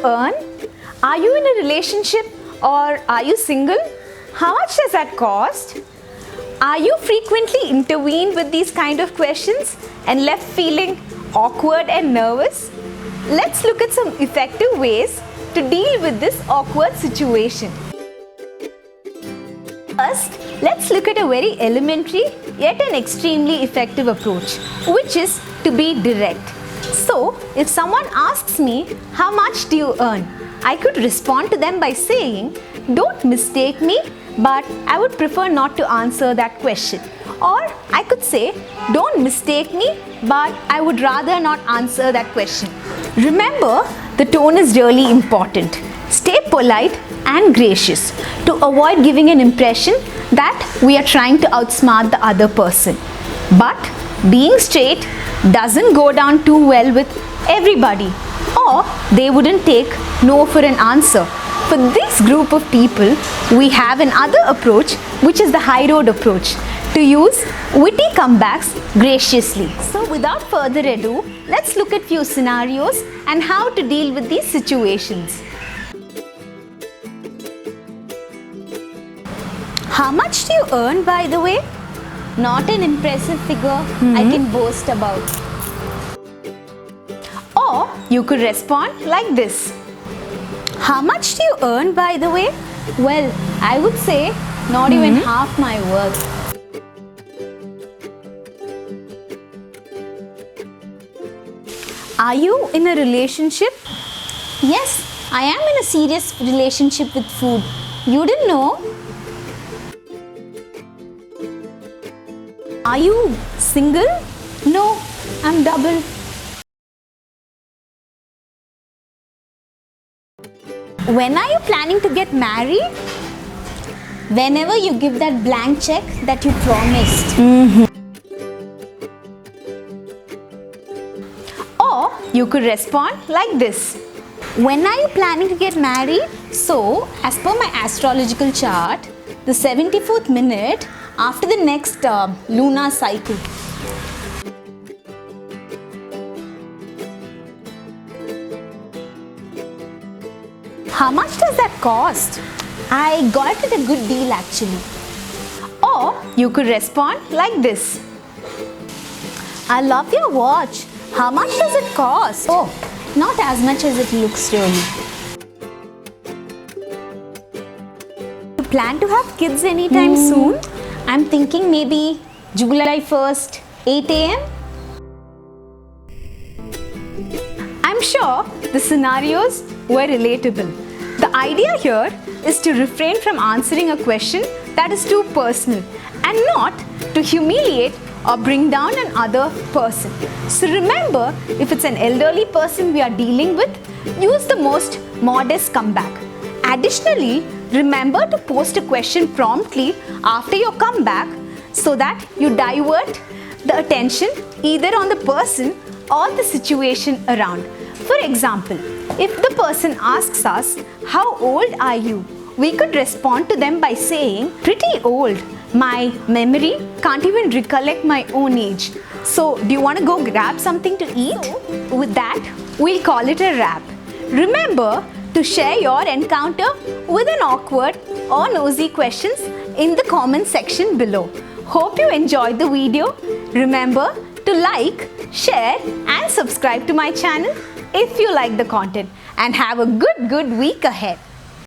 earn? Are you in a relationship or are you single? How much does that cost? Are you frequently intervened with these kind of questions and left feeling awkward and nervous? Let's look at some effective ways to deal with this awkward situation. First, let's look at a very elementary yet an extremely effective approach, which is to be direct. So, if someone asks me, how much do you earn? I could respond to them by saying, don't mistake me, but I would prefer not to answer that question. Or I could say, don't mistake me, but I would rather not answer that question. Remember, the tone is really important. Stay polite and gracious to avoid giving an impression that we are trying to outsmart the other person. But being straight doesn't go down too well with everybody, or they wouldn't take no for an answer. For this group of people, we have another approach, which is the high road approach, to use witty comebacks graciously. So without further ado, let's look at few scenarios and how to deal with these situations. How much do you earn, by the way? Not an impressive figure I can boast about. Or you could respond like this. How much do you earn, by the way? Well, I would say not even half my worth. Are you in a relationship? Yes, I am in a serious relationship with food. You didn't know? Are you single? No, I'm double. When are you planning to get married? Whenever you give that blank check that you promised. Or you could respond like this. When are you planning to get married? So, as per my astrological chart, the 74th minute after the next lunar cycle. How much does that cost? I got it at a good deal actually. Or you could respond like this. I love your watch. How much does it cost? Oh, not as much as it looks really. You plan to have kids anytime soon? I'm thinking maybe July 1st, 8 a.m. I'm sure the scenarios were relatable. The idea here is to refrain from answering a question that is too personal and not to humiliate or bring down another person. So remember, if it's an elderly person we are dealing with, use the most modest comeback. Additionally, remember to post a question promptly after your comeback so that you divert the attention either on the person or the situation around. For example, if the person asks us, how old are you? We could respond to them by saying, pretty old. My memory can't even recollect my own age. So, do you want to go grab something to eat? So, with that, we'll call it a wrap. Remember to share your encounter with an awkward or nosy questions in the comment section below. Hope you enjoyed the video. Remember to like, share and subscribe to my channel if you like the content, and have a good week ahead.